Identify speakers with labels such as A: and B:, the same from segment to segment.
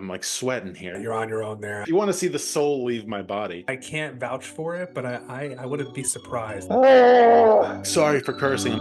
A: I'm like sweating here.
B: You're on your own there.
A: If you want to see the soul leave my body.
B: I can't vouch for it, but I wouldn't be surprised.
A: Sorry for cursing.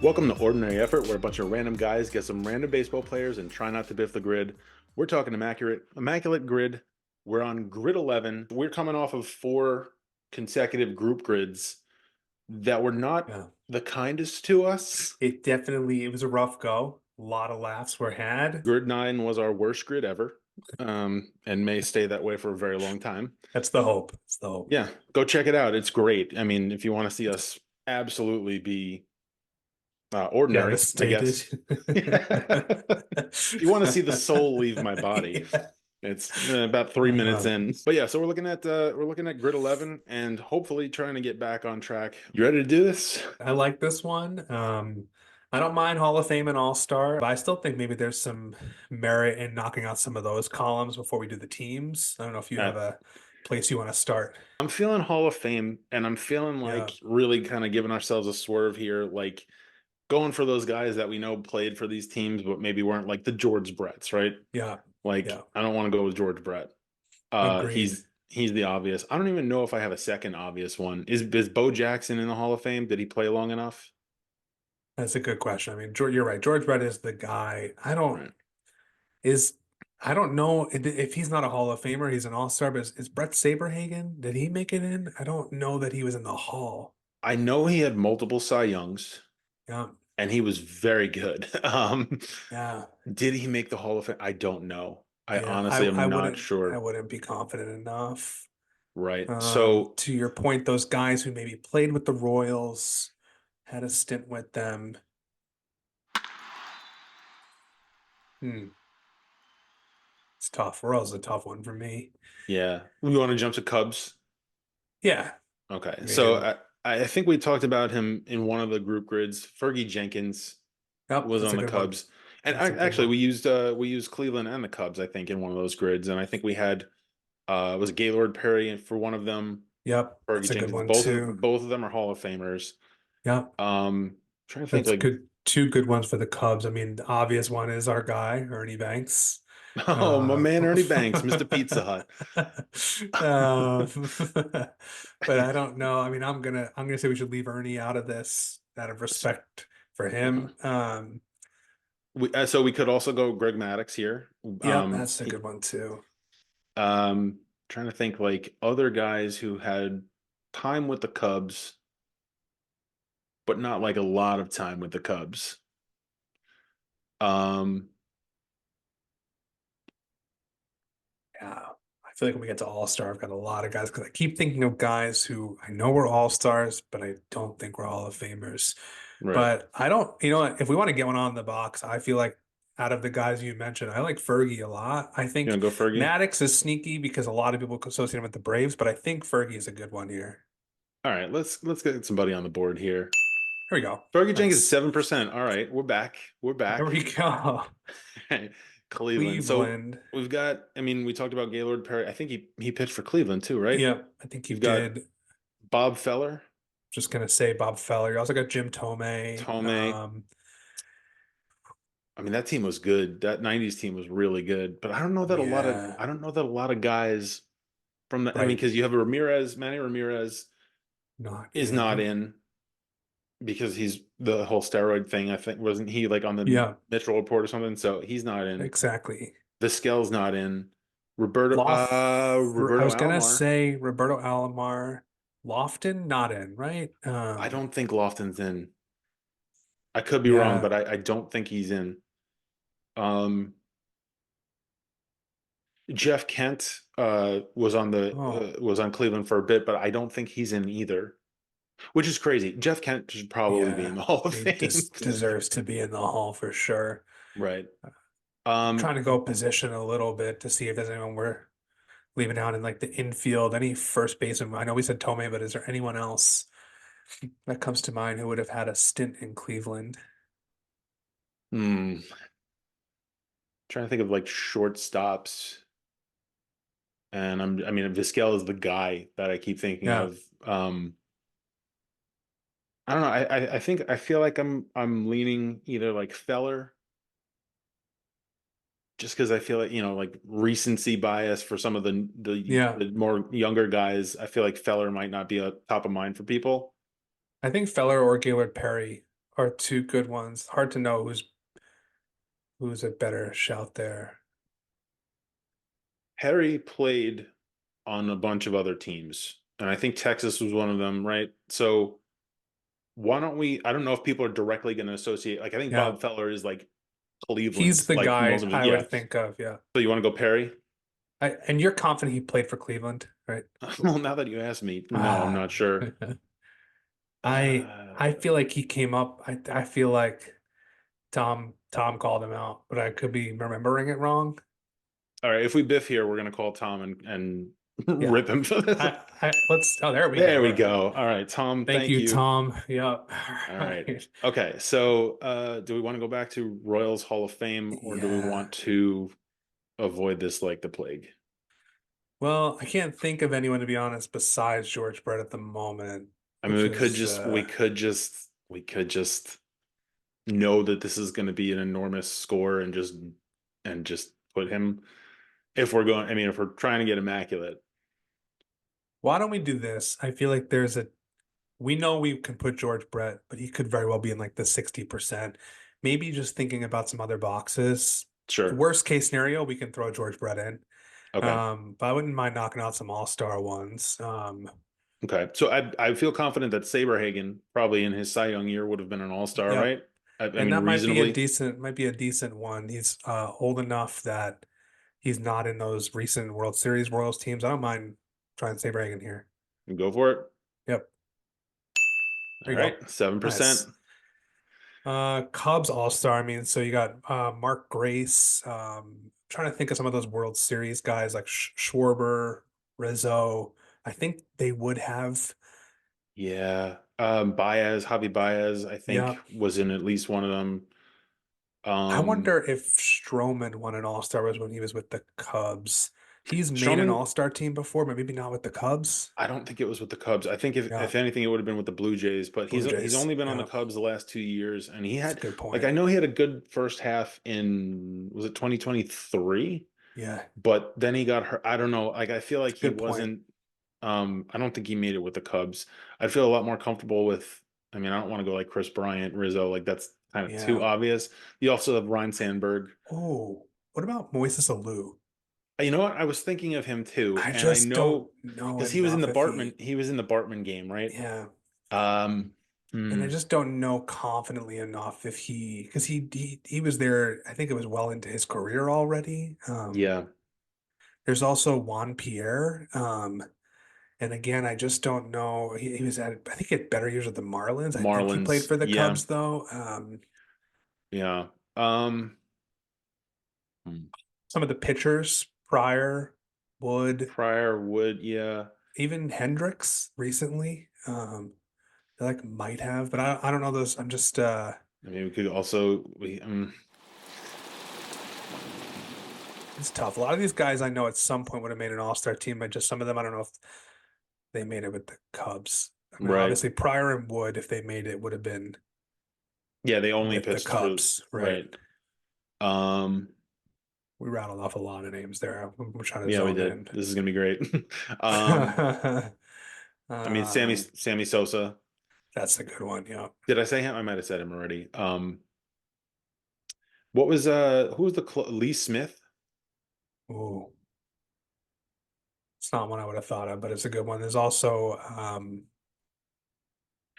A: Welcome to Ordinary Effort, where a bunch of random guys get some random baseball players and try not to biff the grid. We're talking Immaculate Grid. We're on grid 11. We're coming off of 4 consecutive group grids that were not the kindest to us.
B: It was a rough go. A lot of laughs were had.
A: Grid 9 was our worst grid ever, and may stay that way for a very long time.
B: That's the hope. That's the hope.
A: Yeah, go check it out. It's great. I mean, if you want to see us absolutely be ordinary, I guess. If you want to see the soul leave my body, it's about 3 minutes in. But yeah, so we're looking at grid 11 and hopefully trying to get back on track. You ready to do this?
B: I like this one. I don't mind Hall of Fame and All-Star, but I still think maybe there's some merit in knocking out some of those columns before we do the teams. I don't know if you have a place you want to start.
A: I'm feeling Hall of Fame, and I'm feeling like really kind of giving ourselves a swerve here, like going for those guys that we know played for these teams, but maybe weren't like the George Bretts, right?
B: Yeah.
A: Like, I don't want to go with George Brett. He's the obvious. I don't even know if I have a second obvious one. Is Bo Jackson in the Hall of Fame? Did he play long enough?
B: That's a good question. I mean, you're right. George Brett is the guy. I don't know if he's not a Hall of Famer. He's an All-Star, but is Brett Saberhagen? Did he make it in? I don't know that he was in the Hall.
A: I know he had multiple Cy Youngs.
B: Yeah.
A: And he was very good.
B: Yeah.
A: Did he make the Hall of Fame? I don't know. I honestly am not sure.
B: I wouldn't be confident enough.
A: Right. So
B: to your point, those guys who maybe played with the Royals, had a stint with them. It's tough. Royals is a tough one for me.
A: Yeah. We want to jump to Cubs?
B: Yeah.
A: Okay. So I think we talked about him in one of the group grids. Fergie Jenkins was on the Cubs. And actually we used Cleveland and the Cubs, I think, in one of those grids. And I think we had was Gaylord Perry for one of them.
B: Yep.
A: Fergie Jenkins. Both of them are Hall of Famers.
B: Yep.
A: Trying to think
B: two good ones for the Cubs. I mean, the obvious one is our guy, Ernie Banks.
A: Oh, my man, Ernie Banks, Mr. Pizza Hut.
B: But I don't know. I mean, I'm gonna say we should leave Ernie out of this, out of respect for him.
A: So we could also go Greg Maddux here.
B: Yeah, that's a good one too.
A: Trying to think like other guys who had time with the Cubs, but not like a lot of time with the Cubs.
B: Yeah, I feel like when we get to All-Star, I've got a lot of guys because I keep thinking of guys who I know we're All-Stars, but I don't think we're Hall of Famers.
A: Right.
B: But I don't, if we want to get one on the box, I feel like out of the guys you mentioned, I like Fergie a lot. I think
A: go Fergie?
B: Maddux is sneaky because a lot of people associate him with the Braves, but I think Fergie is a good one here.
A: All right, let's get somebody on the board here.
B: Here we go.
A: Fergie Jenkins 7%. All right, we're back.
B: There we go.
A: Cleveland. So we've got, I mean, we talked about Gaylord Perry. I think he pitched for Cleveland too, right?
B: Yeah, I think he did.
A: Got Bob Feller.
B: Just gonna say Bob Feller. You also got Jim Thome.
A: I mean, that team was good. That 90s team was really good. But I don't know that a lot of guys from the I mean, because you have Manny Ramirez is not in. Because he's the whole steroid thing, I think, wasn't he like on the Mitchell report or something? So he's not in.
B: Exactly.
A: Vizquel's not in. Roberto
B: I was gonna
A: Alomar.
B: say Roberto Alomar. Lofton not in, right?
A: I don't think Lofton's in. I could be wrong, but I don't think he's in. Jeff Kent was on Cleveland for a bit, but I don't think he's in either. Which is crazy. Jeff Kent should probably be in the Hall of Fame.
B: Deserves to be in the Hall for sure.
A: Right.
B: Trying to go position a little bit to see if there's anyone we're leaving out in like the infield, any first baseman. I know we said Thome, but is there anyone else that comes to mind who would have had a stint in Cleveland?
A: Trying to think of like shortstops. And I mean, Vizquel is the guy that I keep thinking of. I don't know. I feel like I'm leaning either like Feller, just because I feel like, like recency bias for some of
B: Yeah,
A: the more younger guys. I feel like Feller might not be a top of mind for people.
B: I think Feller or Gaylord Perry are two good ones. Hard to know who's a better shout there.
A: Harry played on a bunch of other teams, and I think Texas was one of them, right? So why don't we? I don't know if people are directly going to associate. Like I think
B: Yeah,
A: Bob Feller is like
B: he's
A: Cleveland,
B: the
A: like most
B: guy
A: of it.
B: I would
A: Yeah.
B: think of. Yeah,
A: So you want to go Perry?
B: and you're confident he played for Cleveland, right?
A: Well, now that you ask me, no, I'm
B: Ah,
A: not sure.
B: I
A: Uh,
B: feel like he came up. I feel like Tom called him out, but I could be remembering it wrong.
A: all right, if we biff here, we're gonna call Tom and
B: Yeah,
A: rip him for this.
B: I let's. Oh, there we go.
A: There
B: All
A: we
B: right.
A: go. All right, Tom,
B: Thank
A: thank
B: you,
A: you.
B: Tom. Yep.
A: All
B: All
A: right.
B: right.
A: Okay, so do we want to go back to Royals Hall of Fame, or do we
B: Yeah.
A: want to avoid this like the plague?
B: Well, I can't think of anyone to be honest besides George Brett at the moment,
A: I mean,
B: which is
A: we could just know that this is going to be an enormous score and just put him if we're going. I mean, if we're trying to get immaculate,
B: why don't we do this? I feel like we know we can put George Brett, but he could very well be in like the 60%. Maybe just thinking about some other boxes.
A: sure.
B: Worst case scenario, we can throw George Brett in.
A: Okay.
B: But I wouldn't mind knocking out some all-star ones.
A: Okay. So I feel confident that Saberhagen probably in his Cy Young year would have been an all-star,
B: Yep.
A: right? I
B: And
A: mean,
B: that
A: reasonably.
B: might be a decent one. He's old enough that he's not in those recent World Series Royals teams. I don't mind trying Saberhagen here.
A: Go for it.
B: Yep.
A: All
B: There you
A: right.
B: go.
A: 7%.
B: Nice. Cubs All-Star. I mean, so you got Mark Grace. Trying to think of some of those World Series guys like Schwarber, Rizzo. I think they would have.
A: Yeah. Baez, Javi Baez, I think
B: Yeah.
A: was in at least one of them.
B: I
A: Um,
B: wonder if Stroman won an All-Star was when he was with the Cubs. He's made an
A: Stroman,
B: All-Star team before, but maybe not with the Cubs.
A: I don't think it was with the Cubs. I think
B: Yeah,
A: if anything, it would have been with the Blue Jays. But
B: Blue
A: he's
B: Jays.
A: only been on the
B: Yeah,
A: Cubs the last 2 years, and he
B: that's a
A: had
B: good
A: like I
B: point.
A: know he had a good first half in was it 2023,
B: Yeah,
A: but then he got hurt. I don't know. Like I feel like
B: it's a
A: he
B: good point.
A: wasn't. I don't think he made it with the Cubs. I'd feel a lot more comfortable with. I mean, I don't want to go like Chris Bryant, Rizzo. Like that's kind of too
B: Yeah.
A: obvious. You also have Ryan Sandberg.
B: Oh, what about Moises Alou?
A: You know what? I was thinking of him too,
B: I
A: and I
B: just don't
A: know
B: know
A: because he was in
B: enough
A: the
B: if he,
A: Bartman game, right?
B: yeah.
A: Um,
B: And I
A: hmm,
B: just don't know confidently enough if because he was there, I think it was well into his career already.
A: yeah,
B: There's also Juan Pierre. And again, I just don't know. He was I think he had better years with the Marlins. I think he played
A: Marlins,
B: for the
A: yeah,
B: Cubs though.
A: yeah. Um, hmm.
B: Some of the pitchers, Pryor, Wood,
A: Pryor Wood, yeah.
B: even Hendricks recently. I like might have, but I don't know those. I'm just
A: I mean, we could also
B: it's tough. A lot of these guys I know at some point would have made an all-star team, but just some of them I don't know if they made it with the Cubs. I mean,
A: right,
B: obviously Pryor and Wood, if they made it, would have been
A: yeah. They only
B: with the
A: pitched for
B: Cubs, right?
A: right. Um,
B: We rattled off a lot of names there. I'm trying to
A: yeah, we
B: zone
A: did.
B: in.
A: This is gonna be great. Um, I mean,
B: Um,
A: Sammy Sosa.
B: that's a good one. Yeah.
A: Did I say him? I might have said him already. What was who was the Lee Smith?
B: Ooh, it's not one I would have thought of, but it's a good one. There's also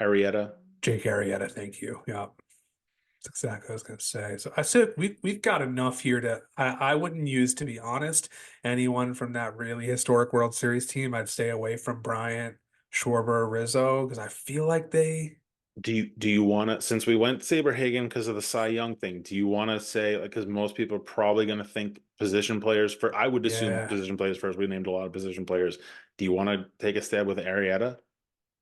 A: Arietta.
B: Jake Arrieta. Thank you. Yeah. That's exactly what I was going to say. So I said we've got enough here to I wouldn't use, to be honest, anyone from that really historic World Series team. I'd stay away from Bryant, Schwarber, Rizzo because I feel like they
A: Do you want to, since we went Saberhagen because of the Cy Young thing, do you want to say, like, because most people are probably going to think position players for, I would assume
B: yeah.
A: position players first. We named a lot of position players. Do you want to take a stab with Arietta?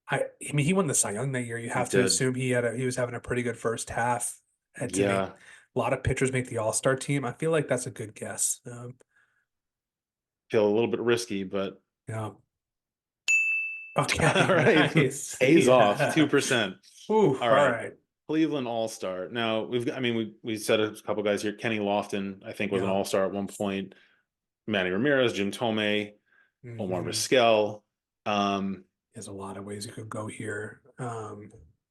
B: I mean he won the Cy Young that year. You
A: He
B: have to
A: did.
B: assume he was having a pretty good first half to make
A: Yeah.
B: a lot of pitchers make the All-Star team. I feel like that's a good guess.
A: Feel a little bit risky, but
B: Yeah.
A: all
B: Okay,
A: right.
B: nice.
A: A's off
B: Yeah.
A: 2%.
B: Ooh,
A: All
B: all
A: right.
B: right.
A: Cleveland All-Star. Now we've got, I mean, we said a couple guys here. Kenny Lofton, I think, was an
B: Yeah.
A: All-Star at one point. Manny Ramirez, Jim Tomei, Omar
B: Hmm.
A: Vizquel. Um,
B: There's a lot of ways you could go here.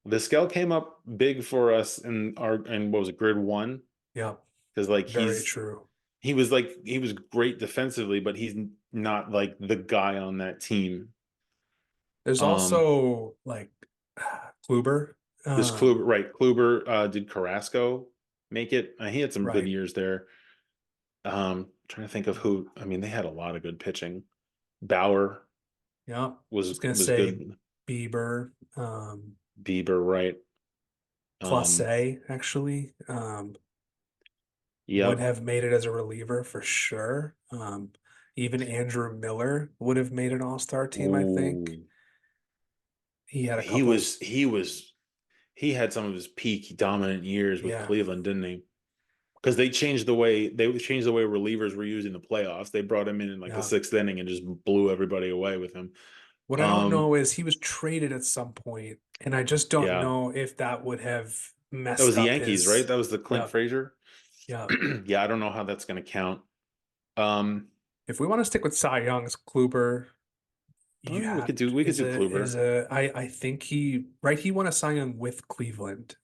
A: Vizquel came up big for us in what was it, Grid One?
B: Yeah,
A: Because like
B: very true.
A: he was great defensively, but he's not like the guy on that team.
B: There's
A: Um,
B: also like Kluber.
A: this Kluber, right? Kluber did Carrasco make it? He had some good
B: Right.
A: years there. Trying to think of who. I mean, they had a lot of good pitching. Bauer
B: Yeah. I was gonna
A: was
B: say
A: good.
B: Bieber,
A: Bieber, right? Um,
B: Clase actually. Would
A: yep.
B: have made it as a reliever for sure. Even Andrew Miller would have made an all-star team, I think.
A: Ooh,
B: He had a
A: he
B: couple,
A: was he was he had some of his peak dominant years with
B: yeah,
A: Cleveland, didn't he? Because they changed the way relievers were used in the playoffs. They brought him in like the
B: yeah.
A: sixth inning and just blew everybody away with him.
B: What I don't
A: Um,
B: know is he was traded at some point, and I just don't
A: yeah,
B: know if that would have
A: that was
B: messed
A: the
B: up
A: Yankees, right?
B: his,
A: That was the Clint
B: yeah,
A: Frazier.
B: yeah.
A: Yeah, I don't know how that's going to count. Um,
B: If we want to stick with Cy Young's Kluber,
A: we
B: yeah,
A: could do Kluber.
B: I think he won a Cy Young with Cleveland.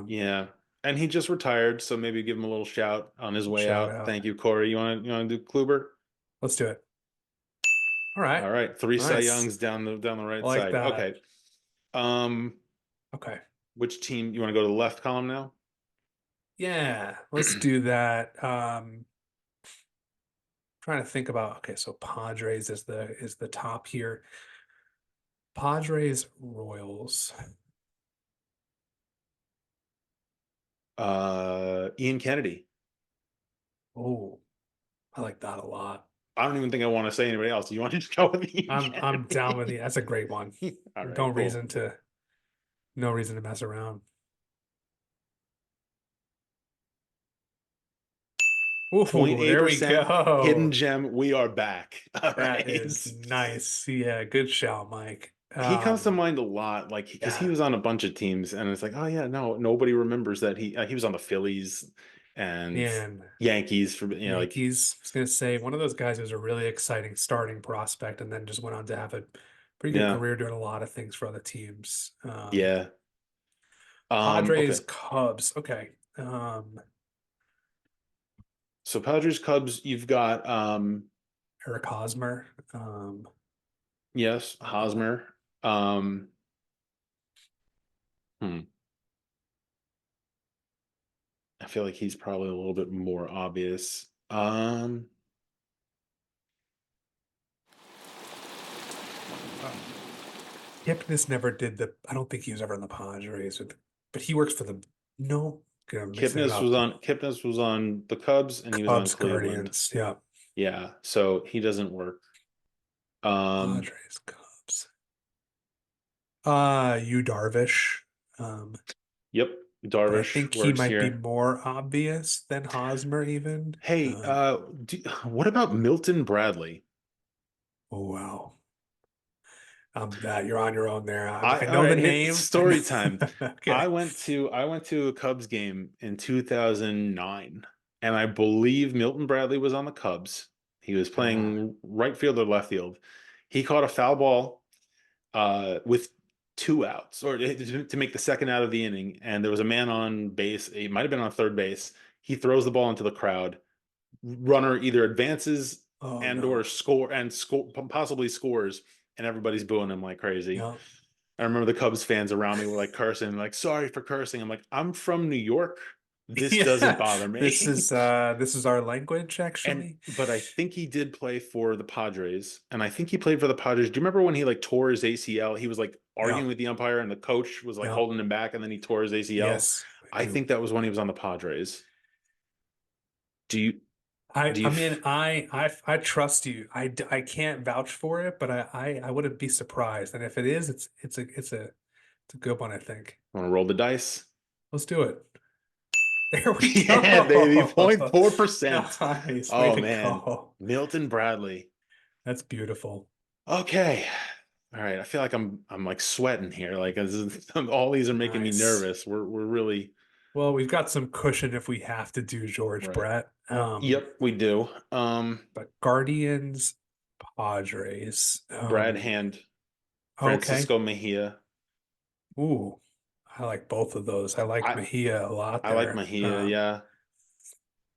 A: Yeah, and he just retired, so maybe give him a little shout on his way
B: Shout
A: out.
B: out.
A: Thank you, Corey. You want to do Kluber?
B: Let's do it. All right.
A: All right, three Cy
B: Nice.
A: Youngs down the
B: I
A: right
B: like
A: side.
B: that.
A: Okay. Um,
B: Okay.
A: which team you want to go to the left column now?
B: Yeah, let's do that. Trying to think about, okay, so Padres is the top here. Padres Royals.
A: Ian Kennedy.
B: Oh, I like that a lot.
A: I don't even think I want to say anybody else. You want to just go with Ian
B: I'm down with you.
A: Kennedy?
B: That's a great one.
A: All right,
B: No
A: cool.
B: reason to no reason to mess around. Ooh, there we
A: 0.8% hidden
B: go.
A: gem. We are back. All
B: That
A: right.
B: is nice. Yeah, good shout, Mike.
A: He comes to mind a lot, like because he
B: Yeah,
A: was on a bunch of teams, and it's like, oh yeah, no, nobody remembers that he was on the Phillies and
B: man.
A: Yankees for like
B: Yankees, I was gonna say one of those guys who's a really exciting starting prospect and then just went on to have a pretty good
A: yeah,
B: career doing a lot of things for other teams.
A: yeah.
B: Padres,
A: Okay.
B: Cubs. Okay.
A: So Padres, Cubs, you've got
B: Eric Hosmer.
A: yes,
B: Uh,
A: Hosmer. Um, hmm. I feel like he's probably a little bit more obvious.
B: Kipnis never did I don't think he was ever in the Padres, but he works for no, I'm mixing it up.
A: Kipnis was on the Cubs and he was on
B: Cubs,
A: Cleveland.
B: Guardians. Yeah.
A: Yeah, so he doesn't work. Um,
B: Padres, Cubs. You Darvish. Um,
A: yep,
B: but I
A: Darvish
B: think he
A: works
B: might be
A: here.
B: more obvious than Hosmer even.
A: Hey, what about Milton Bradley?
B: Oh wow. You're on your own there. I
A: All
B: know the
A: right,
B: name. I know.
A: story time.
B: Okay.
A: I went to a Cubs game in 2009, and I believe Milton Bradley was on the Cubs. He was
B: Yeah.
A: playing right field or left field. He caught a foul ball with two outs, or to make the second out of the inning, and there was a man on base. He might have been on third base. He throws the ball into the crowd. Runner either advances
B: Oh
A: and or
B: no.
A: score possibly scores, and everybody's booing him like crazy.
B: Yeah.
A: I remember the Cubs fans around me were like cursing, like, sorry for cursing. I'm like, I'm from New York. This doesn't
B: Yeah.
A: bother me.
B: This is our language
A: And
B: actually.
A: but I think he did play for the Padres, and I think he played for the Padres. Do you remember when he like tore his ACL? He was like
B: Yeah.
A: arguing with the umpire, and the coach was like
B: Yeah.
A: holding him back, and then he tore his ACL.
B: Yes, I
A: I
B: do.
A: think that was when he was on the Padres. Do you do
B: I
A: you
B: mean I trust you. I can't vouch for it, but I wouldn't be surprised. And if it is, it's a good one, I think.
A: want to roll the dice?
B: Let's do it. There we
A: Yeah, baby,
B: go.
A: 0.4%.
B: Nice. Way
A: Oh
B: to
A: man,
B: go.
A: Milton Bradley.
B: That's beautiful.
A: Okay, All right, I feel like I'm like sweating here. Like all these are making me
B: Nice.
A: nervous. We're really
B: Well, we've got some cushion if we have to do George
A: right.
B: Brett.
A: Yep, we do.
B: But Guardians, Padres.
A: Brad Hand,
B: Okay.
A: Francisco Mejia.
B: Ooh, I like both of those. I like
A: I
B: Mejia a lot
A: I like
B: there.
A: Mejia, yeah,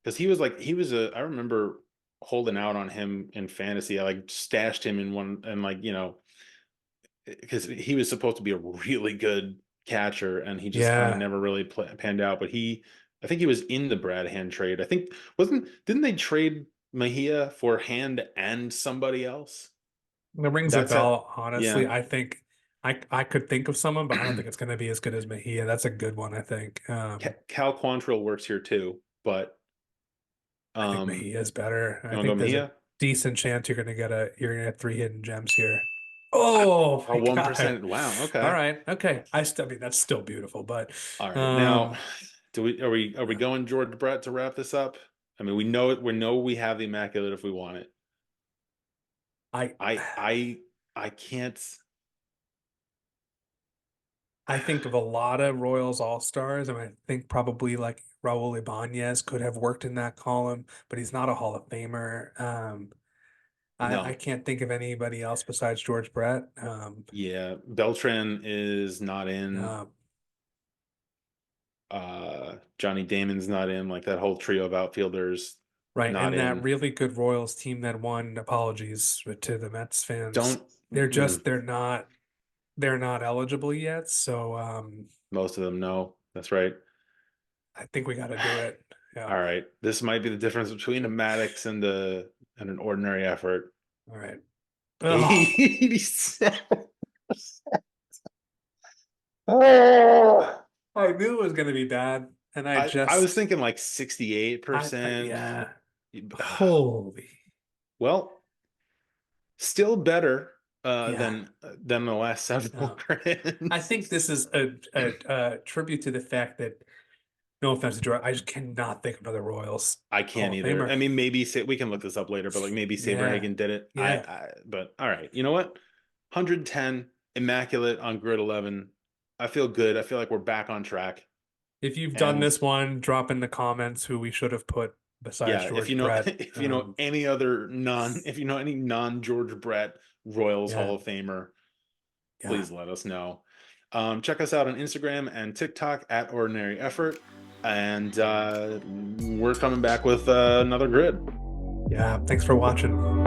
A: because he was I remember holding out on him in fantasy. I like stashed him in one, and like because he was supposed to be a really good catcher, and he just kind of
B: Yeah,
A: never really panned out. But I think he was in the Brad Hand trade. I think didn't they trade Mejia for Hand and somebody else?
B: that rings a
A: That's it.
B: bell, honestly.
A: Yeah.
B: I think I could think of someone, but I don't think it's going to be as good as Mejia. That's a good one, I think.
A: Cal Quantrill works here too, but
B: I think
A: um,
B: Mejia is better.
A: you
B: I
A: want to go
B: think there's a
A: Mejia?
B: decent chance you're gonna get three hidden gems here. Oh
A: A
B: my
A: one
B: God.
A: percent. Wow.
B: All
A: Okay.
B: right. Okay. I mean, that's still beautiful, but
A: All right. Now,
B: um
A: do we are we going George Brett to wrap this up? I mean, we know it. We know we have the Immaculate if we want it.
B: I
A: I I I can't.
B: I think of a lot of Royals All-Stars. I mean, I think probably like Raul Ibanez could have worked in that column, but he's not a Hall of Famer. I
A: No.
B: can't think of anybody else besides George Brett.
A: Yeah, Beltran is not in.
B: Uh,
A: Johnny Damon's not in. Like that whole trio of outfielders
B: right,
A: not
B: and that
A: in.
B: really good Royals team that won, apologies to the Mets fans.
A: Don't
B: They're
A: mm,
B: just they're not eligible yet, so
A: most of them know. That's right.
B: I think we got to do it. Yeah.
A: All right. This might be the difference between a Maddox and an ordinary effort.
B: All right. Oh,
A: 87. Oh.
B: I knew it was going to be bad, and
A: I was thinking like 68%.
B: yeah. Holy,
A: Well, still better
B: yeah.
A: than the last several
B: Uh, I
A: grids.
B: think this is a tribute to the fact that, no offense to George, I just cannot think of another Royals
A: I
B: Hall
A: can't
B: of
A: either.
B: Famer.
A: I mean, maybe we can look this up later, but like maybe
B: Yeah,
A: Saberhagen did it.
B: yeah.
A: But all right. You know what? 110 Immaculate on grid 11. I feel good. I feel like we're back on track.
B: If you've done
A: And
B: this one, drop in the comments who we should have put besides
A: yeah, if you
B: George
A: know
B: Brett.
A: if you know any other if you know any non George Brett Royals
B: Yeah,
A: Hall of Famer,
B: yeah,
A: please let us know. Check us out on Instagram and TikTok at Ordinary Effort. And we're coming back with another grid.
B: yeah. Thanks for watching.